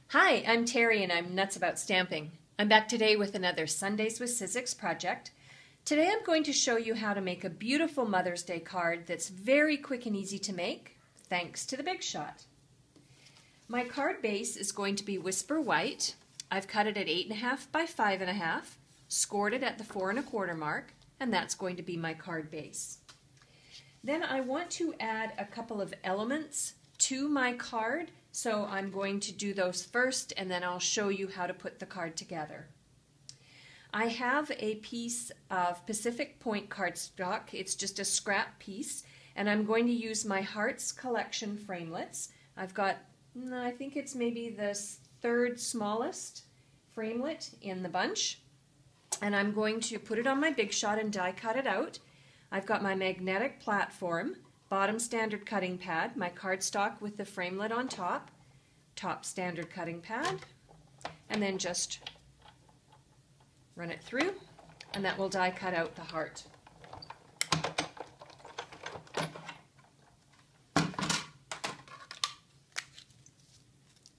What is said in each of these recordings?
Hi, I'm Terry and I'm nuts about stamping. I'm back today with another Sundays with Sizzix project. Today I'm going to show you how to make a beautiful Mother's Day card that's very quick and easy to make, thanks to the Big Shot. My card base is going to be Whisper White. I've cut it at 8.5 by 5.5, scored it at the 4 1/4 mark, and that's going to be my card base. Then I want to add a couple of elements to my card, so I'm going to do those first and then I'll show you how to put the card together. I have a piece of Pacific Point cardstock. It's just a scrap piece, and I'm going to use my Hearts Collection framelits. I've got, I think it's maybe the third smallest framelit in the bunch, and I'm going to put it on my Big Shot and die cut it out. I've got my magnetic platform, bottom standard cutting pad, my cardstock with the framelit on top, top standard cutting pad, and then just run it through, and that will die cut out the heart.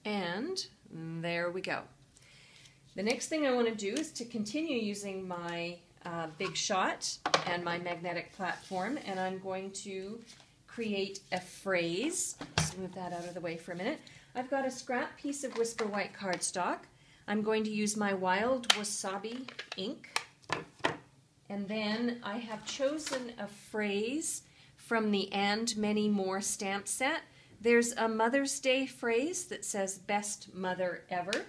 And there we go. The next thing I want to do is to continue using my Big Shot and my magnetic platform, and I'm going to create a phrase. Let's move that out of the way for a minute. I've got a scrap piece of Whisper White cardstock. I'm going to use my Wild Wasabi ink, and then I have chosen a phrase from the And Many More stamp set. There's a Mother's Day phrase that says Best Mother Ever.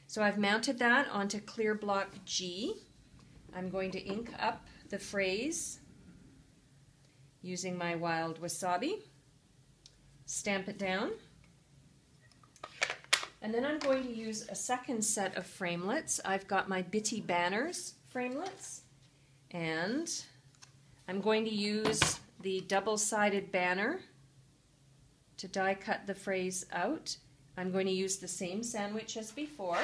So I've mounted that onto clear block G. I'm going to ink up the phrase using my Wild Wasabi, stamp it down, and then I'm going to use a second set of framelits. I've got my Bitty Banners framelits, and I'm going to use the double-sided banner to die cut the phrase out. I'm going to use the same sandwich as before,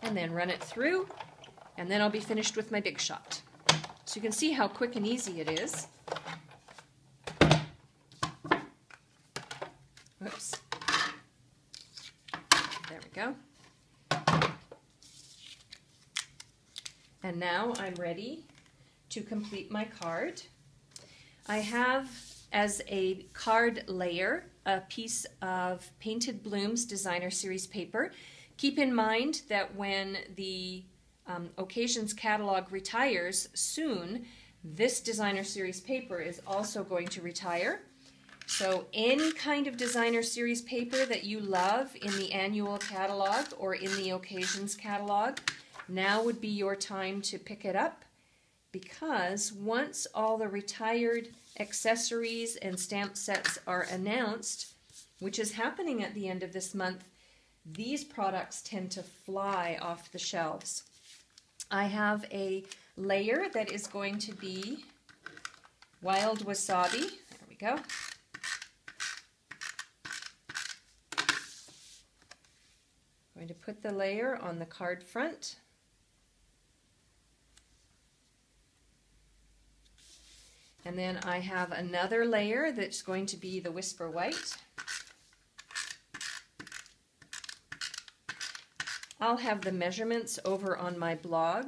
and then run it through, and then I'll be finished with my Big Shot. So you can see how quick and easy it is. Whoops. There we go. And now I'm ready to complete my card. I have as a card layer a piece of Painted Blooms Designer Series paper. Keep in mind that when the Occasions catalog retires soon, this Designer Series paper is also going to retire. So any kind of Designer Series paper that you love in the annual catalog or in the Occasions catalog, now would be your time to pick it up, because once all the retired accessories and stamp sets are announced, which is happening at the end of this month, these products tend to fly off the shelves. I have a layer that is going to be Wild Wasabi. There we go. I'm going to put the layer on the card front. And then I have another layer that's going to be the Whisper White. I'll have the measurements over on my blog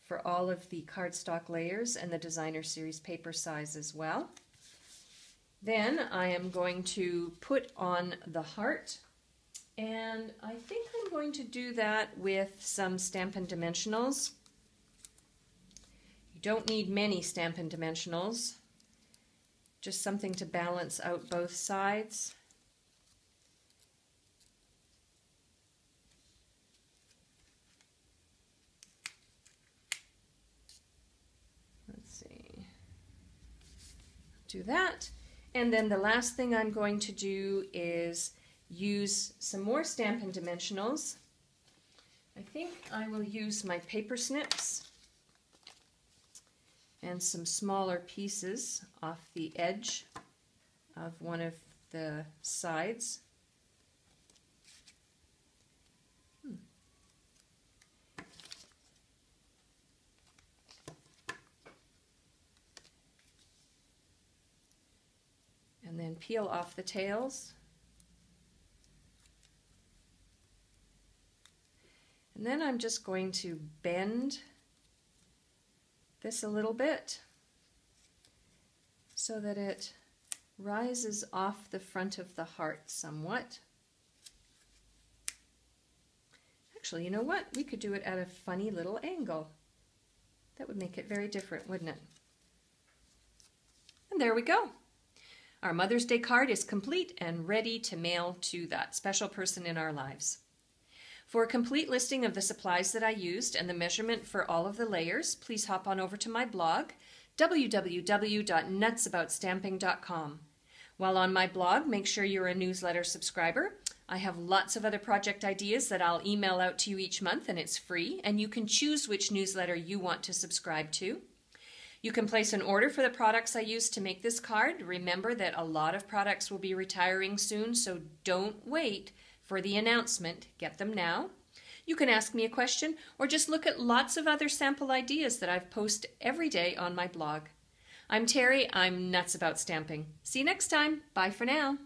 for all of the cardstock layers and the Designer Series paper size as well. Then I am going to put on the heart, and I think I'm going to do that with some Stampin' Dimensionals. You don't need many Stampin' Dimensionals, just something to balance out both sides. Do that, and then the last thing I'm going to do is use some more Stampin' Dimensionals. I think I will use my paper snips and some smaller pieces off the edge of one of the sides. and peel off the tails. And then I'm just going to bend this a little bit so that it rises off the front of the heart somewhat. Actually, you know what? We could do it at a funny little angle. That would make it very different, wouldn't it? And there we go. Our Mother's Day card is complete and ready to mail to that special person in our lives. For a complete listing of the supplies that I used and the measurement for all of the layers, please hop on over to my blog, www.nutzaboutstamping.com. While on my blog, make sure you're a newsletter subscriber. I have lots of other project ideas that I'll email out to you each month, and it's free, and you can choose which newsletter you want to subscribe to. You can place an order for the products I use to make this card. Remember that a lot of products will be retiring soon, so don't wait for the announcement. Get them now. You can ask me a question or just look at lots of other sample ideas that I've posted every day on my blog. I'm Terri. I'm Nuts About Stamping. See you next time. Bye for now.